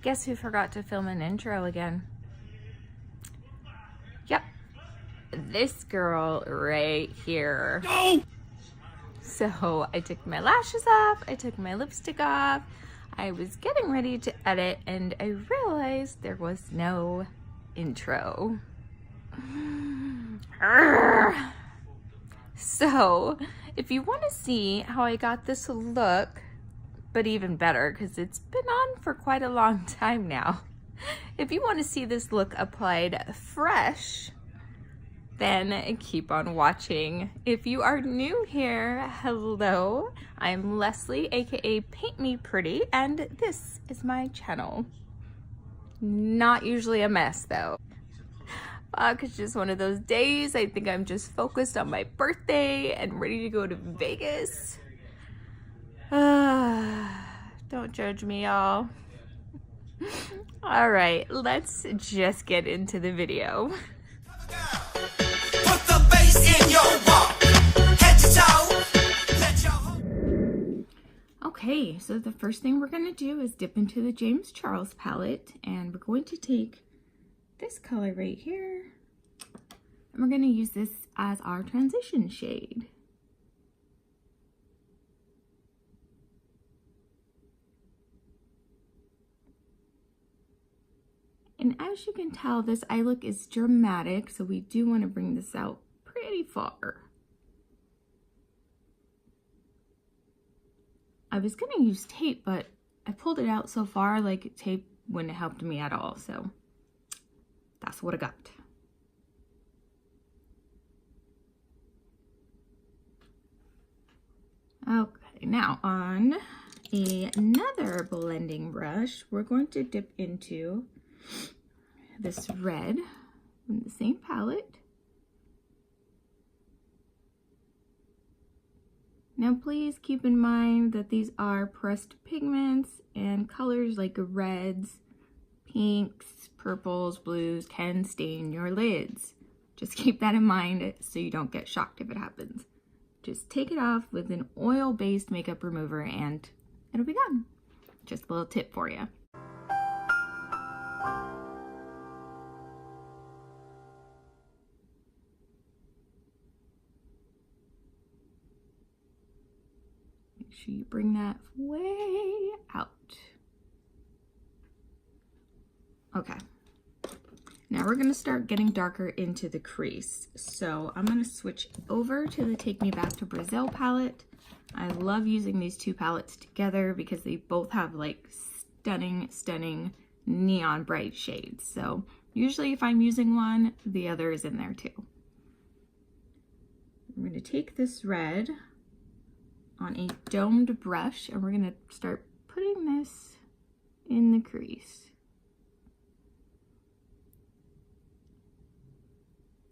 Guess who forgot to film an intro again? Yep, this girl right here. No! So I took my lashes off, I took my lipstick off, I was getting ready to edit, and I realized there was no intro. So if you want to see how I got this look, but even better because it's been on for quite a long time now, if you want to see this look applied fresh, then keep on watching. If you are new here, hello, I'm Leslie, aka Paint Me Pretty, and this is my channel. Not usually a mess though. It's just one of those days. I think I'm just focused on my birthday and ready to go to Vegas. Don't judge me, y'all. All right, let's just get into the video. Put the bass in your walk. Head to toe. Let your... Okay, so the first thing we're gonna do is dip into the James Charles palette, and we're going to take this color right here, and we're gonna use this as our transition shade. And as you can tell, this eye look is dramatic, so we do want to bring this out pretty far. I was going to use tape, but I pulled it out so far, like tape wouldn't have helped me at all, so that's what I got. Okay, now on another blending brush, we're going to dip into this red from the same palette. Now please keep in mind that these are pressed pigments, and colors like reds, pinks, purples, blues can stain your lids. Just keep that in mind so you don't get shocked if it happens. Just take it off with an oil-based makeup remover and it'll be gone. Just a little tip for you. Make sure you bring that way out. Okay. Now we're gonna start getting darker into the crease. So I'm gonna switch over to the Take Me Back to Brazil palette. I love using these two palettes together because they both have like stunning neon bright shades. So usually if I'm using one, the other is in there too. I'm gonna take this red on a domed brush and we're gonna start putting this in the crease.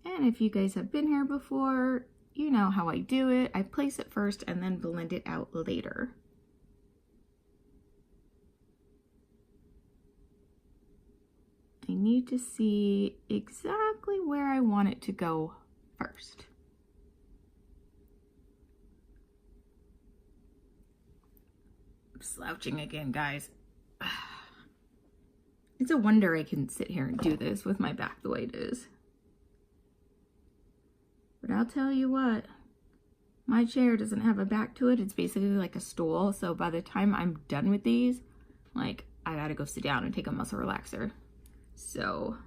And if you guys have been here before, you know how I do it. I place it first and then blend it out later. I need to see exactly where I want it to go first. I'm slouching again, guys. It's a wonder I can sit here and do this with my back the way it is. But I'll tell you what, my chair doesn't have a back to it. It's basically like a stool. So by the time I'm done with these, like I gotta go sit down and take a muscle relaxer. So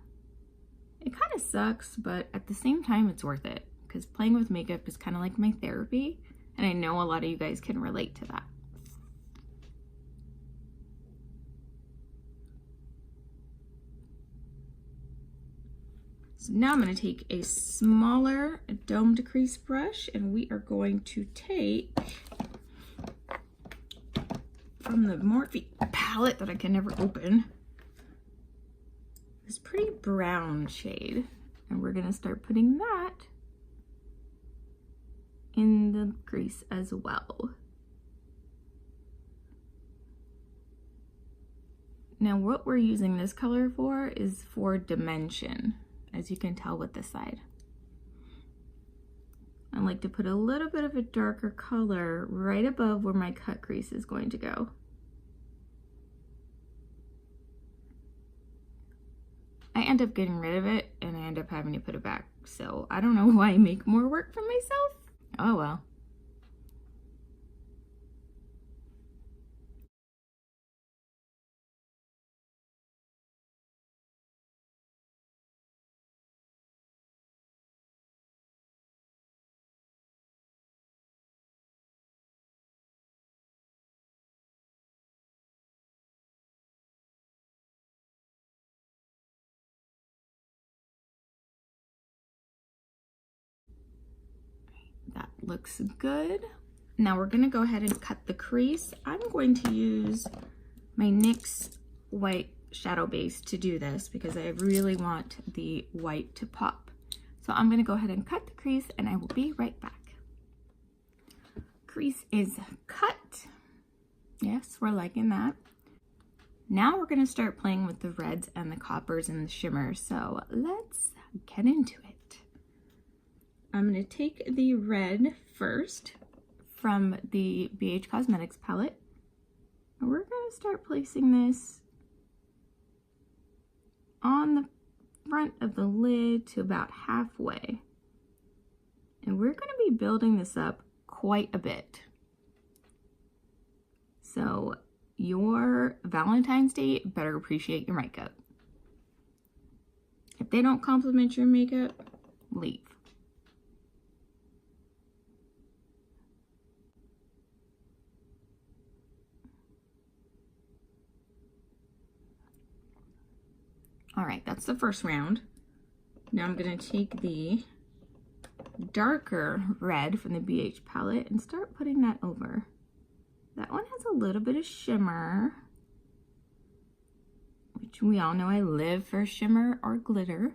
it kind of sucks, but at the same time, it's worth it because playing with makeup is kind of like my therapy. And I know a lot of you guys can relate to that. So now I'm going to take a smaller domed crease brush and we are going to take from the Morphe palette that I can never open this pretty brown shade, and we're going to start putting that in the crease as well. Now what we're using this color for is for dimension, as you can tell with this side. I like to put a little bit of a darker color right above where my cut crease is going to go. I end up getting rid of it and I end up having to put it back. So I don't know why I make more work for myself. Oh well. That looks good. Now we're gonna go ahead and cut the crease. I'm going to use my NYX white shadow base to do this because I really want the white to pop. So I'm gonna go ahead and cut the crease and I will be right back. Crease is cut. Yes, we're liking that. Now we're gonna start playing with the reds and the coppers and the shimmers. So let's get into it. I'm going to take the red first from the BH Cosmetics palette. And we're going to start placing this on the front of the lid to about halfway. And we're going to be building this up quite a bit. So your Valentine's Day better appreciate your makeup. If they don't compliment your makeup, leave. All right, that's the first round. Now I'm gonna take the darker red from the BH palette and start putting that over. That one has a little bit of shimmer, which we all know I live for shimmer or glitter.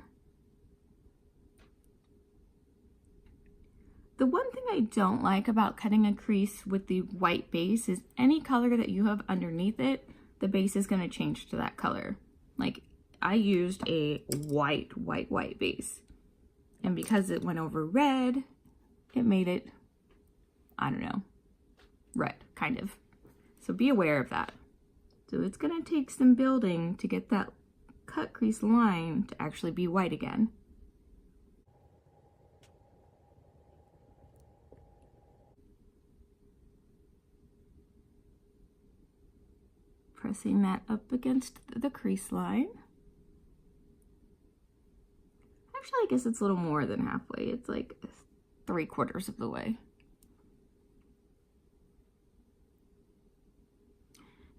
The one thing I don't like about cutting a crease with the white base is any color that you have underneath it, the base is gonna change to that color. Like, I used a white base. And because it went over red, it made it, I don't know, red, kind of. So be aware of that. So it's gonna take some building to get that cut crease line to actually be white again. Pressing that up against the crease line. Actually, I guess it's a little more than halfway. It's like 3/4 of the way.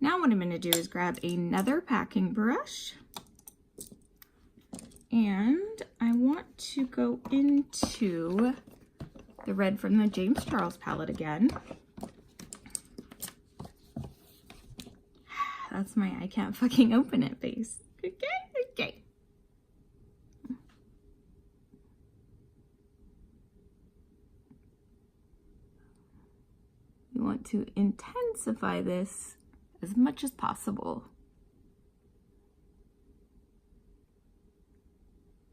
Now what I'm going to do is grab another packing brush. And I want to go into the red from the James Charles palette again. That's my I can't fucking open it face. Okay. We want to intensify this as much as possible.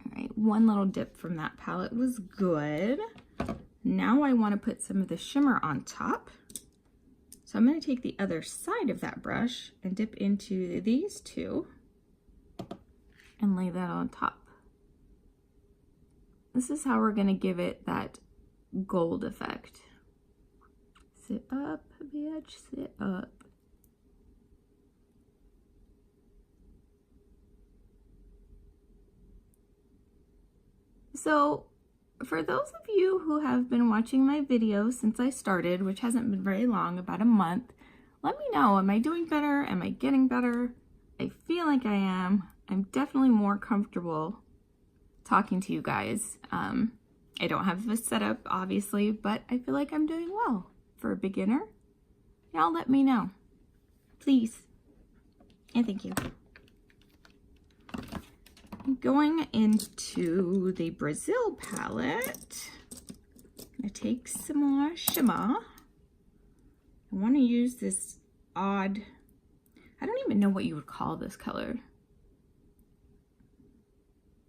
All right, one little dip from that palette was good. Now I want to put some of the shimmer on top. So I'm going to take the other side of that brush and dip into these two and lay that on top. This is how we're going to give it that gold effect. Sit up, bitch, sit up. So, for those of you who have been watching my videos since I started, which hasn't been very long, about a month, let me know, am I doing better? Am I getting better? I feel like I am. I'm definitely more comfortable talking to you guys. I don't have this set up, obviously, but I feel like I'm doing well. For a beginner, y'all let me know, please, and thank you. Going into the Brazil palette, I'm gonna take some more shimmer. I want to use this odd, I don't even know what you would call this color.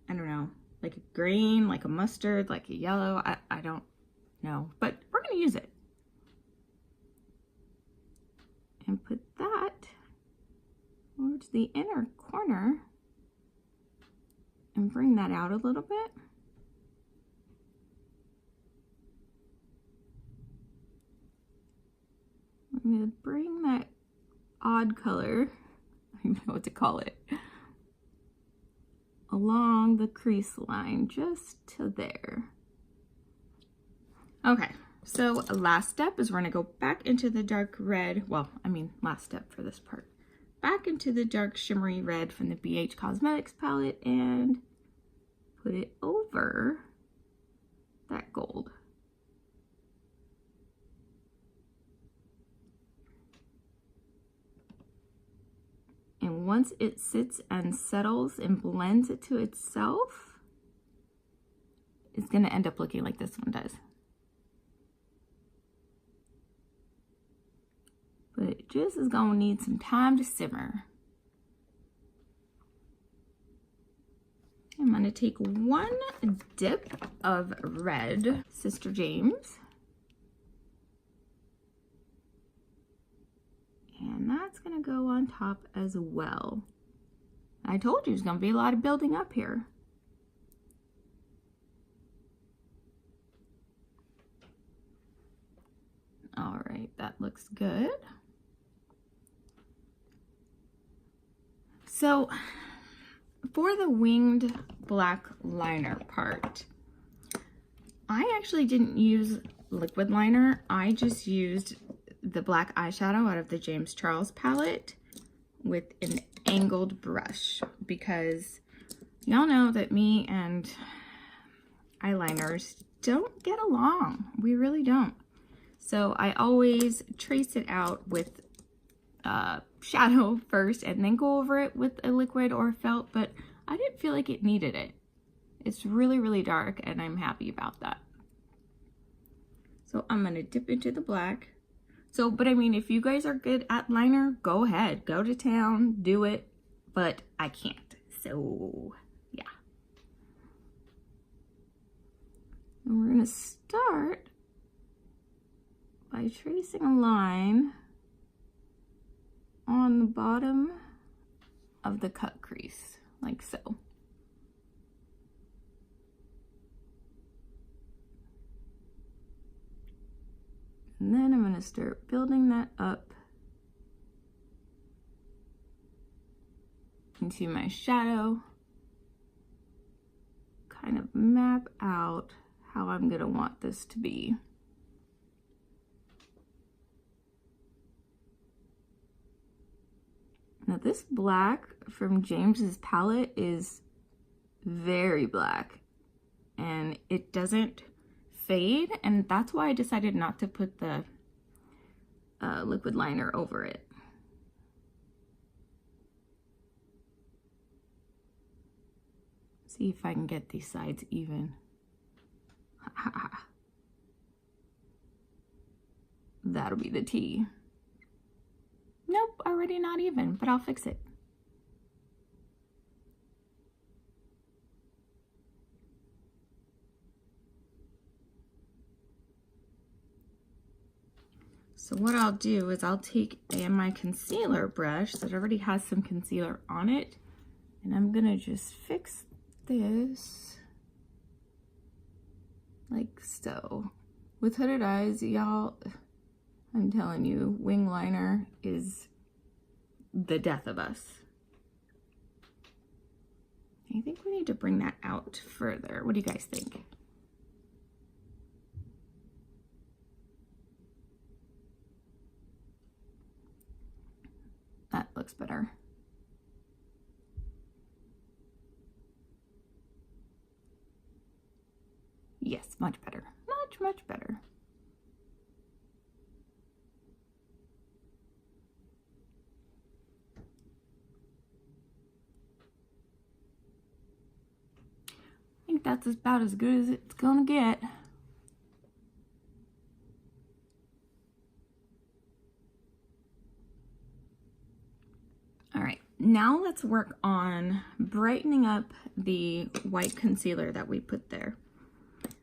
I don't know, like a green, like a mustard, like a yellow, I don't know, but we're gonna use it. And put that towards the inner corner and bring that out a little bit. I'm going to bring that odd color, I don't know what to call it, along the crease line just to there. Okay, so last step is we're going to go back into the dark red, well, I mean last step for this part. Back into the dark shimmery red from the BH Cosmetics palette and put it over that gold. And once it sits and settles and blends it to itself, it's going to end up looking like this one does. But it just is going to need some time to simmer. I'm going to take one dip of red Sister James. And that's going to go on top as well. I told you there's going to be a lot of building up here. All right, that looks good. So for the winged black liner part, I actually didn't use liquid liner. I just used the black eyeshadow out of the James Charles palette with an angled brush, because y'all know that me and eyeliners don't get along. We really don't. So I always trace it out with shadow first and then go over it with a liquid or felt, but I didn't feel like it needed it. It's really, really dark and I'm happy about that. So I'm going to dip into the black. So, but I mean, if you guys are good at liner, go ahead, go to town, do it, but I can't. So, yeah. And we're going to start by tracing a line on the bottom of the cut crease, like so. And then I'm going to start building that up into my shadow, kind of map out how I'm going to want this to be. Now this black from James's palette is very black and it doesn't fade, and that's why I decided not to put the liquid liner over it. See if I can get these sides even. That'll be the tea. Nope, already not even, but I'll fix it. So what I'll do is I'll take my concealer brush that already has some concealer on it, and I'm gonna just fix this like so. With hooded eyes, y'all, I'm telling you, wing liner is the death of us. I think we need to bring that out further. What do you guys think? That looks better. Yes, much better. Much, much better. I think that's about as good as it's gonna get. All right, now let's work on brightening up the white concealer that we put there.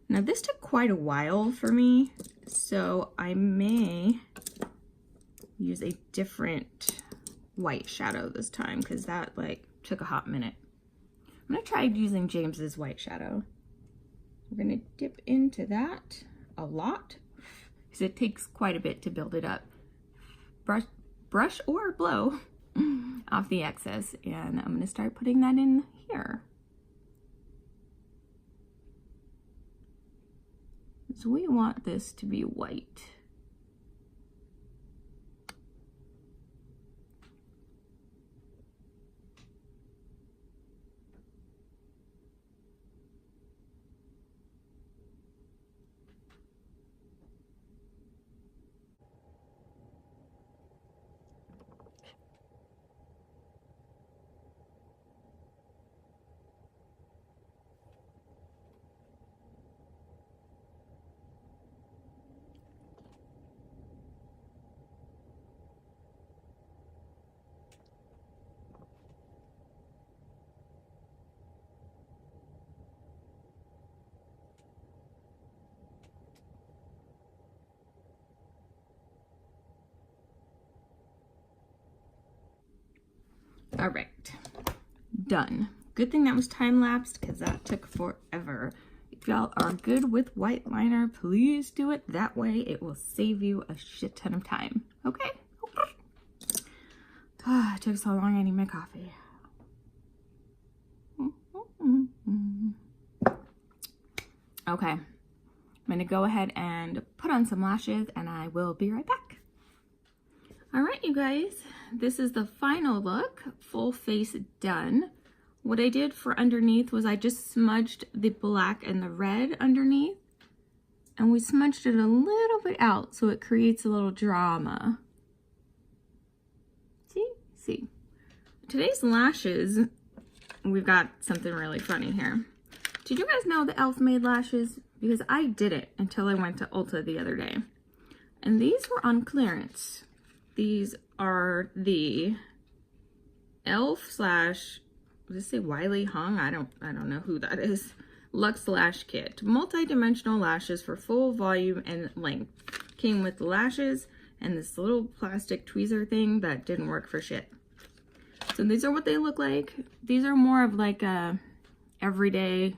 Now this took quite a while for me, so I may use a different white shadow this time because that like took a hot minute. I'm gonna try using James's white shadow. We're gonna dip into that a lot because it takes quite a bit to build it up. Brush or blow off the excess, and I'm gonna start putting that in here. So we want this to be white. All right, done. Good thing that was time-lapsed because that took forever. If y'all are good with white liner, please do it that way. It will save you a shit ton of time, okay? It took so long, I need my coffee. Okay, I'm gonna go ahead and put on some lashes and I will be right back. All right, you guys, this is the final look, full face done. What I did for underneath was I just smudged the black and the red underneath, and we smudged it a little bit out so it creates a little drama. See? Today's lashes, we've got something really funny here. Did you guys know the e.l.f. made lashes? Because I didn't until I went to Ulta the other day. And these were on clearance. These are the e.l.f. slash, does it say Wiley Hung? I don't know who that is. Luxe Lash Kit. Multi-dimensional lashes for full volume and length. Came with the lashes and this little plastic tweezer thing that didn't work for shit. So these are what they look like. These are more of like a everyday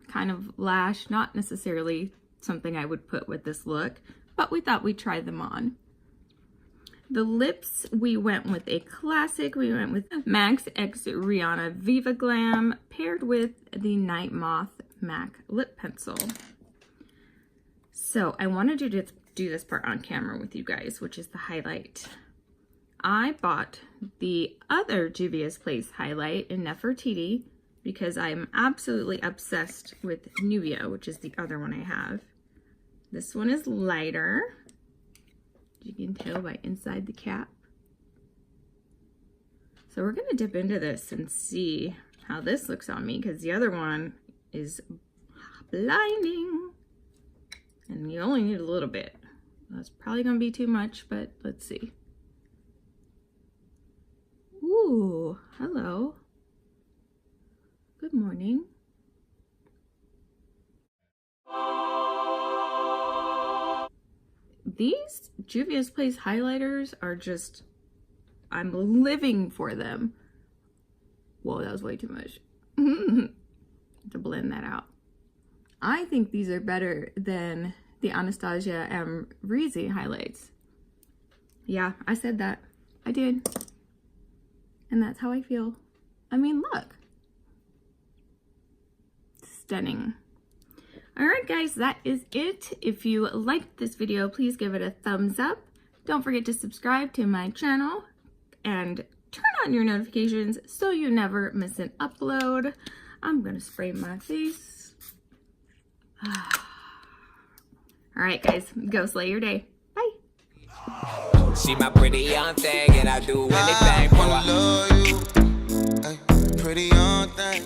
kind of lash, not necessarily something I would put with this look, but we thought we'd try them on. The lips, we went with a classic. We went with Max X Rihanna Viva Glam paired with the Night Moth MAC lip pencil. So I wanted to do this part on camera with you guys, which is the highlight. I bought the other Juvia's Place highlight in Nefertiti because I'm absolutely obsessed with Nubia, which is the other one I have. This one is lighter. You can tell by inside the cap. So we're gonna dip into this and see how this looks on me, because the other one is blinding. And you only need a little bit. That's probably gonna be too much, but let's see. Ooh, hello. Good morning. These Juvia's Place highlighters are just, I'm living for them. Whoa, that was way too much. To blend that out. I think these are better than the Anastasia M. Reezy highlights. Yeah, I said that. I did. And that's how I feel. I mean, look. Stunning. Alright guys, that is it. If you liked this video, please give it a thumbs up. Don't forget to subscribe to my channel and turn on your notifications so you never miss an upload. I'm gonna spray my face. Alright guys, go slay your day. Bye. She my pretty young thing, and I do anything for her. I wanna love you, ay, pretty young thing.